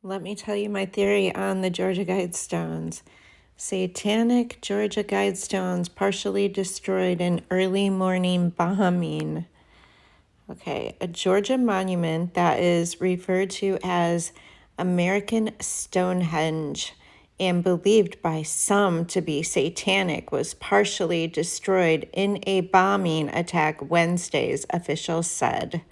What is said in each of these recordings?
Let me tell you my theory on the Georgia Guidestones. Satanic Georgia Guidestones partially destroyed in early morning bombing. Okay, a Georgia monument that is referred to as American Stonehenge and believed by some to be satanic was partially destroyed in a bombing attack Wednesdays, officials said.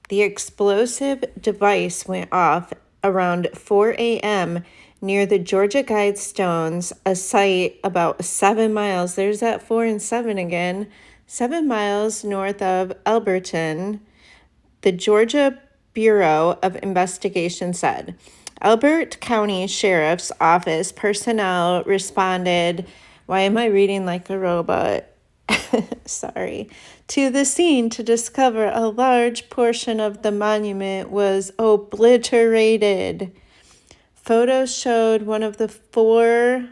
The explosive device went off around 4 a.m. near the Georgia Guidestones, a site about 7 miles. There's that 4 and 7 again. 7 miles north of Alberton, the Georgia Bureau of Investigation said. Elbert County Sheriff's Office personnel responded. Why am I reading like a robot? Sorry. To the scene to discover a large portion of the monument was obliterated. Photos showed one of the four,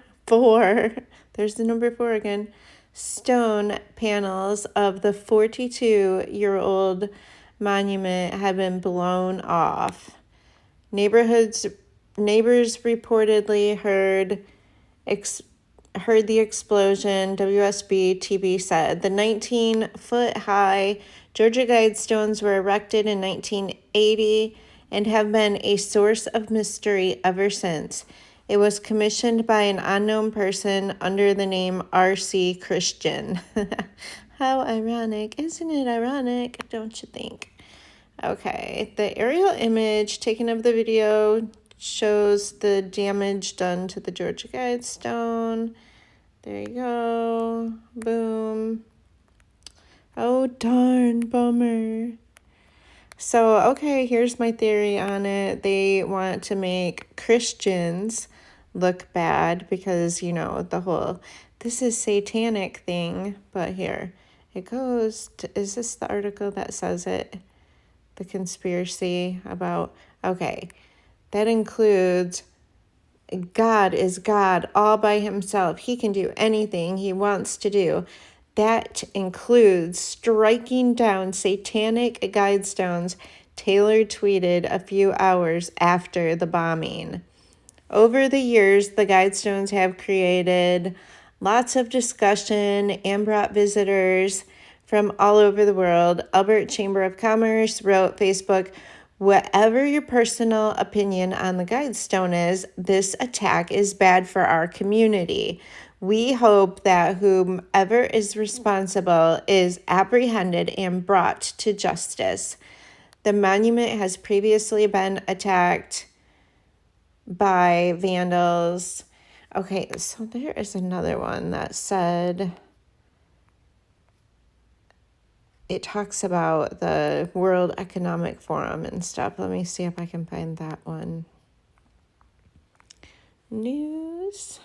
there's the number 4 again, stone panels of the 42-year-old monument had been blown off. Neighbors reportedly heard the explosion, WSB TV said. The 19-foot-high Georgia Guidestones were erected in 1980 and have been a source of mystery ever since. It was commissioned by an unknown person under the name R.C. Christian. How ironic. Isn't it ironic? Don't you think? Okay, the aerial image taken of the video shows the damage done to the Georgia Guidestone. There you go. Boom. Oh, darn, bummer. So, okay, here's my theory on it. They want to make Christians look bad because, you know, the whole this is satanic thing. But here it goes. Is this the article that says it? The conspiracy about, okay, that includes God is God all by himself. He can do anything he wants to do. That includes striking down satanic guidestones, Taylor tweeted a few hours after the bombing. Over the years, the guidestones have created lots of discussion and brought visitors from all over the world. Albert Chamber of Commerce wrote Facebook, whatever your personal opinion on the Guidestone is, this attack is bad for our community. We hope that whomever is responsible is apprehended and brought to justice. The monument has previously been attacked by vandals. Okay, so there is another one that said it talks about the World Economic Forum and stuff. Let me see if I can find that one. News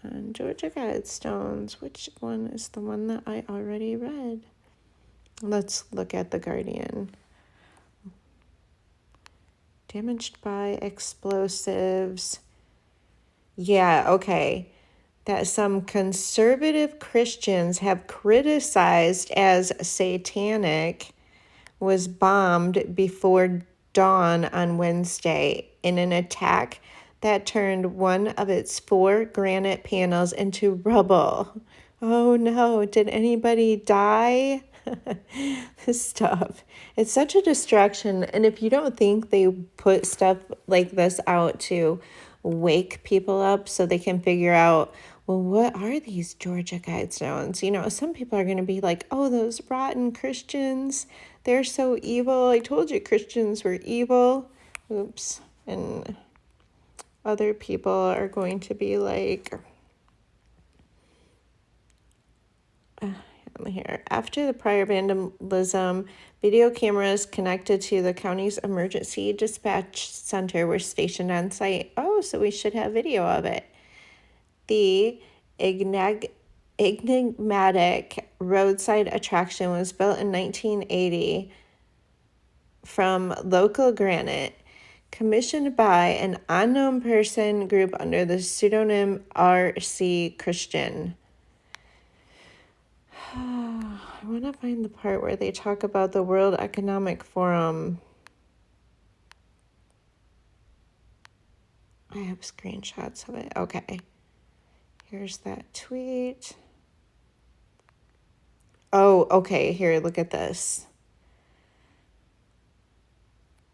on Georgia Guidestones. Which one is the one that I already read? Let's look at The Guardian. Damaged by explosives. Yeah, okay. That some conservative Christians have criticized as satanic was bombed before dawn on Wednesday in an attack that turned one of its 4 granite panels into rubble. Oh no, did anybody die? This stuff. It's such a distraction. And if you don't think they put stuff like this out to wake people up so they can figure out, well, what are these Georgia Guidestones? You know, some people are going to be like, oh, those rotten Christians, they're so evil. I told you Christians were evil. Oops. And other people are going to be like, here. After the prior vandalism, video cameras connected to the county's emergency dispatch center were stationed on site. Oh, so we should have video of it. The enigmatic roadside attraction was built in 1980 from local granite, commissioned by an unknown person group under the pseudonym R.C. Christian. I want to find the part where they talk about the World Economic Forum. I have screenshots of it. Okay. Here's that tweet. Oh, okay. Here, look at this.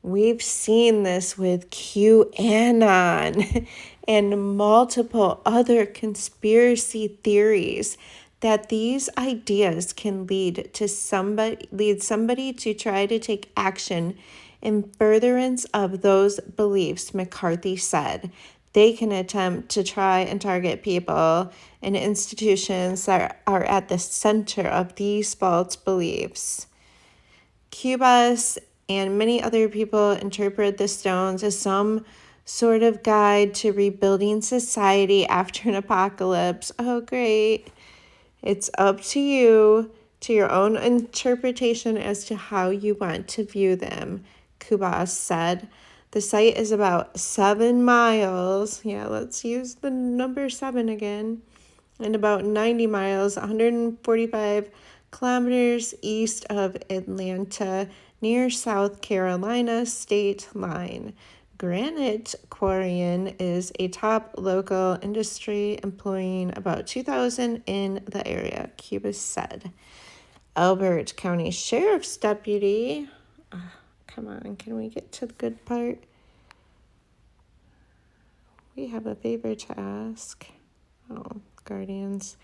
We've seen this with QAnon and multiple other conspiracy theories that these ideas can lead somebody to try to take action in furtherance of those beliefs, McCarthy said. They can attempt to try and target people and institutions that are at the center of these false beliefs. Cubas and many other people interpret the stones as some sort of guide to rebuilding society after an apocalypse. Oh, great. It's up to you, to your own interpretation as to how you want to view them, Cubas said. The site is about 7 miles. Yeah, let's use the number 7 again. And about 90 miles, 145 kilometers east of Atlanta, near South Carolina state line. Granite quarrying is a top local industry employing about 2,000 in the area, Cubas said. Elbert County Sheriff's Deputy. Come on, can we get to the good part? We have a favor to ask. Oh, Guardians.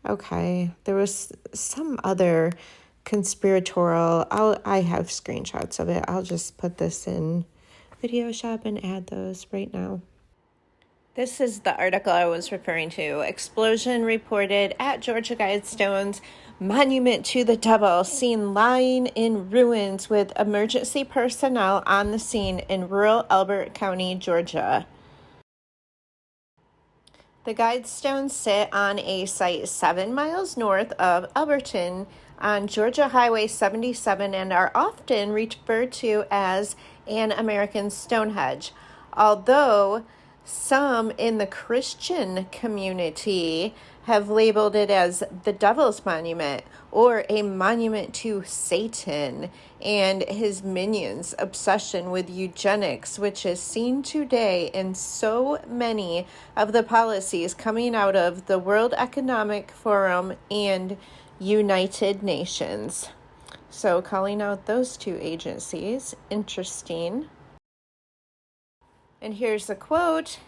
Okay, there was some other conspiratorial. I have screenshots of it. I'll just put this in Video Shop and add those right now. This is the article I was referring to. Explosion reported at Georgia Guidestone's Monument to the Devil, seen lying in ruins with emergency personnel on the scene in rural Elbert County, Georgia. The Guidestones sit on a site 7 miles north of Elberton on Georgia Highway 77 and are often referred to as an American Stonehenge, although some in the Christian community have labeled it as the Devil's Monument or a monument to Satan and his minions' obsession with eugenics, which is seen today in so many of the policies coming out of the World Economic Forum and United Nations. So calling out those two agencies, interesting. And here's a quote.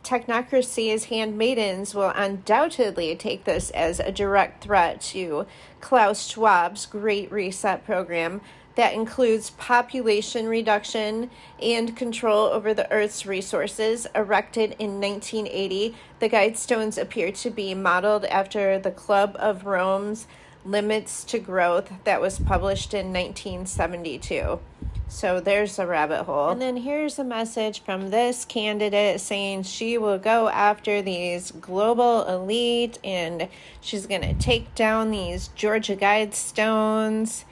Technocracy's handmaidens will undoubtedly take this as a direct threat to Klaus Schwab's Great Reset program that includes population reduction and control over the Earth's resources. Erected in 1980, the Guidestones appear to be modeled after the Club of Rome's Limits to Growth that was published in 1972. So there's a rabbit hole. And then here's a message from this candidate saying she will go after these global elite and she's going to take down these Georgia Guidestones.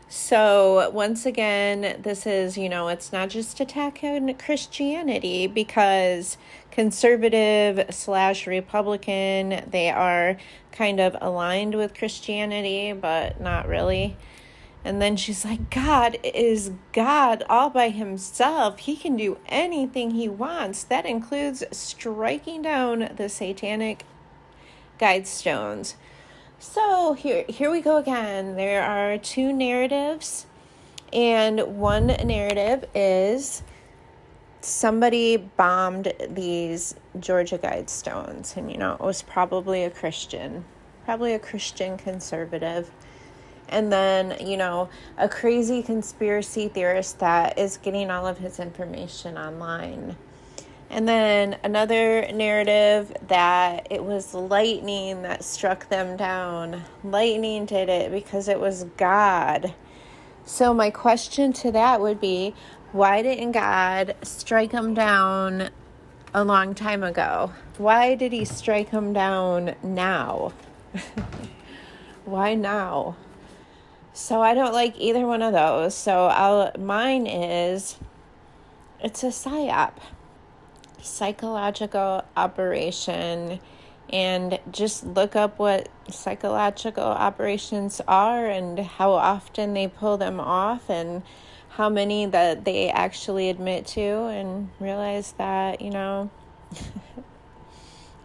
So once again, this is, it's not just attacking Christianity because conservative/Republican, they are kind of aligned with Christianity, but not really. And then she's like, God is God all by himself. He can do anything he wants. That includes striking down the satanic Guidestones. So here we go again. There are two narratives. And one narrative is somebody bombed these Georgia Guidestones. And, it was probably a Christian conservative. And then, a crazy conspiracy theorist that is getting all of his information online. And then another narrative that it was lightning that struck them down. Lightning did it because it was God. So my question to that would be, why didn't God strike them down a long time ago? Why did he strike them down now? Why now? So I don't like either one of those. So mine is, it's a PSYOP, psychological operation, and just look up what psychological operations are and how often they pull them off and how many that they actually admit to, and realize that,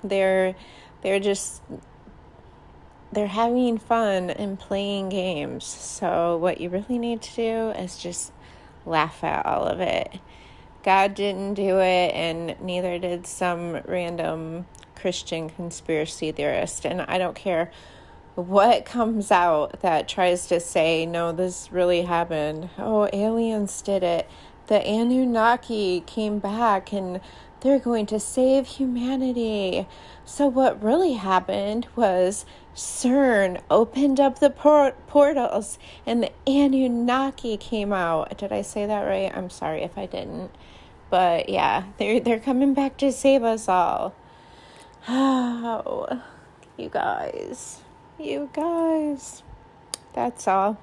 They're just they're having fun and playing games. So what you really need to do is just laugh at all of it. God didn't do it, and neither did some random Christian conspiracy theorist. And I don't care what comes out that tries to say, no, this really happened. Oh, aliens did it. The Anunnaki came back and they're going to save humanity. So what really happened was CERN opened up the portals and the Anunnaki came out. Did I say that right? I'm sorry if I didn't. But yeah, they're coming back to save us all. Oh, you guys. That's all.